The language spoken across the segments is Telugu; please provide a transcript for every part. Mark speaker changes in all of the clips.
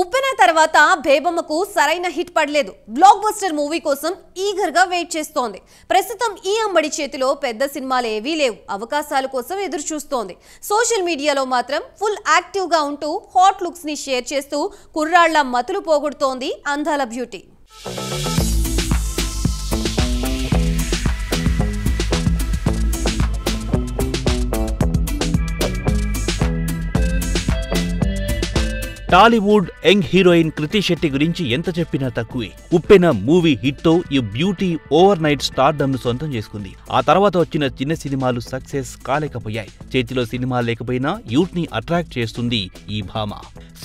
Speaker 1: ఉప్పెన తర్వాత బేబమ్మకు సరైన హిట్ పడలేదు. బ్లాక్ బస్టర్ మూవీ కోసం ఈగర్ గా వెయిట్ చేస్తోంది. ప్రస్తుతం ఈ అమ్మడి చేతిలో పెద్ద సినిమాలు ఏవీ లేవు. అవకాశాల కోసం ఎదురు చూస్తోంది. సోషల్ మీడియాలో మాత్రం ఫుల్ యాక్టివ్ గా ఉంటూ హాట్ లుక్స్ ని షేర్ చేస్తూ కుర్రాళ్ల మతులు పోగొడుతోంది అందాల బ్యూటీ.
Speaker 2: టాలీవుడ్ యంగ్ హీరోయిన్ కృతి శెట్టి గురించి ఎంత చెప్పినా తక్కువే. ఉప్పెన మూవీ హిట్ తో ఈ బ్యూటీ ఓవర్ నైట్ స్టార్డమ్ ను సొంతం చేసుకుంది. ఆ తర్వాత వచ్చిన చిన్న సినిమాలు సక్సెస్ కాలేకపోయాయి. చేతిలో సినిమా లేకపోయినా యూత్ ని అట్రాక్ట్ చేస్తుంది ఈ భామ.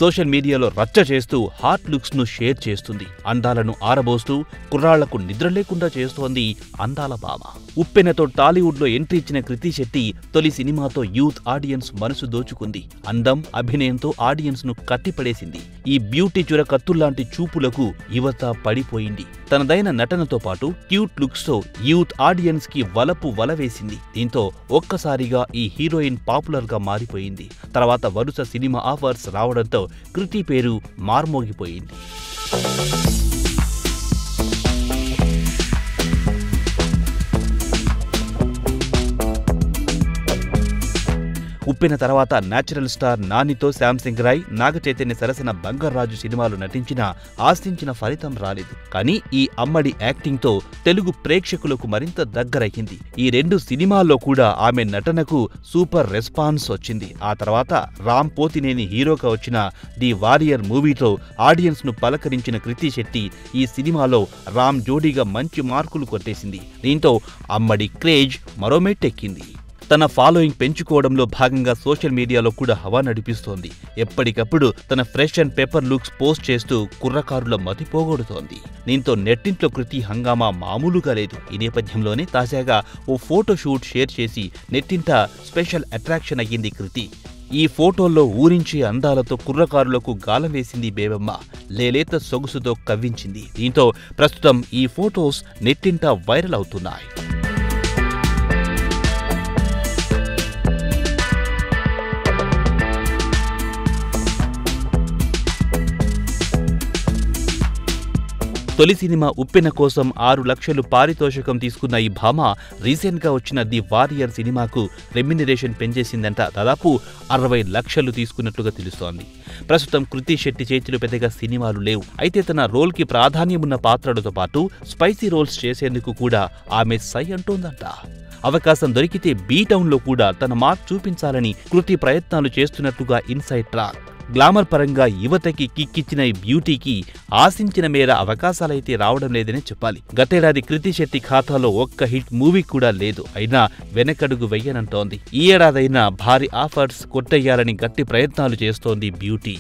Speaker 2: సోషల్ మీడియాలో రచ్చ చేస్తూ హాట్ లుక్స్ ను షేర్ చేస్తుంది. అందాలను ఆరబోస్తూ కుర్రాళ్లకు నిద్ర లేకుండా చేస్తోంది అందాల భామ. ఉప్పెనతో టాలీవుడ్ లో ఎంట్రీ ఇచ్చిన కృతి శెట్టి తొలి సినిమాతో యూత్ ఆడియన్స్ మనసు దోచుకుంది. అందం, అభినయంతో ఆడియన్స్ ను కట్టిపడేసింది. ఈ బ్యూటీ చురకత్తుల్లాంటి చూపులకు యువత పడిపోయింది. తనదైన నటనతో పాటు క్యూట్ లుక్స్ తో యూత్ ఆడియన్స్ కి వల వేసింది. దీంతో ఒక్కసారిగా ఈ హీరోయిన్ పాపులర్ గా మారిపోయింది. తర్వాత వరుస సినిమా ఆఫర్స్ రావడంతో కృతి పేరు మార్మోగిపోయింది. ఉప్పెన తర్వాత నేచురల్ స్టార్ నానితో శాంసింగ్ రాయ్, నాగ చైతన్య సరసన బంగారాజు సినిమాలు నటించినా ఆశించిన ఫలితం రాలేదు. కానీ ఈ అమ్మడి యాక్టింగ్ తో తెలుగు ప్రేక్షకులకు మరింత దగ్గరయ్యింది. ఈ రెండు సినిమాల్లో కూడా ఆమె నటనకు సూపర్ రెస్పాన్స్ వచ్చింది. ఆ తర్వాత రామ్ పోతినేని హీరోగా వచ్చిన ది వారియర్ మూవీతో ఆడియన్స్ ను పలకరించిన కృతి శెట్టి ఈ సినిమాలో రామ్ జోడీగా మంచి మార్కులు కొట్టేసింది. దీంతో అమ్మడి క్రేజ్ మరో మెట్టెక్కింది. తన ఫాలోయింగ్ పెంచుకోవడంలో భాగంగా సోషల్ మీడియాలో కూడా హవా నడిపిస్తోంది. ఎప్పటికప్పుడు తన fresh and paper looks post చేస్తూ కుర్రకారుల మతి పోగొడుతోంది. దీంతో నెట్టింట్లో కృతి హంగామా మామూలుగా లేదు. ఈ నేపథ్యంలోనే తాజాగా ఓ ఫోటో షూట్ షేర్ చేసి నెట్టింట స్పెషల్ అట్రాక్షన్ అయ్యింది కృతి. ఈ ఫోటోల్లో ఊరించే అందాలతో కుర్రకారులకు గాలం వేసింది బేబమ్మ. లేలేత సొగసుతో కవ్వించింది. దీంతో ప్రస్తుతం ఈ ఫోటోస్ నెట్టింట వైరల్ అవుతున్నాయి. తొలి సినిమా ఉప్పెన కోసం 6 లక్షలు పారితోషికం తీసుకున్న ఈ భామ రీసెంట్ గా వచ్చిన ది వారియర్ సినిమాకు రెమ్యునరేషన్ పెంచేసిందంట. దాదాపు 60 లక్షలు తీసుకున్నట్లుగా తెలుస్తోంది. ప్రస్తుతం కృతి శెట్టి చేతిలో పెద్దగా సినిమాలు లేవు. అయితే తన రోల్ కి ప్రాధాన్యమున్న పాత్రలతో పాటు స్పైసీ రోల్స్ చేసేందుకు కూడా ఆమె సై అంటోందంట. అవకాశం దొరికితే బీ టౌన్ లో కూడా తన మార్క్ చూపించాలని కృతి ప్రయత్నాలు చేస్తున్నట్లుగా ఇన్సైడ్ ట్రాక్. గ్లామర్ పరంగా యువతకి కిక్కిచ్చిన ఈ బ్యూటీకి ఆశించిన మేర అవకాశాలైతే రావడం లేదనే చెప్పాలి. గతేడాది కృతి శెట్టి ఖాతాలో ఒక్క హిట్ మూవీ కూడా లేదు. అయినా వెనకడుగు వెయ్యనంటోంది. ఈ ఏడాదైనా భారీ ఆఫర్స్ కొట్టేయాలని గట్టి ప్రయత్నాలు చేస్తోంది బ్యూటీ.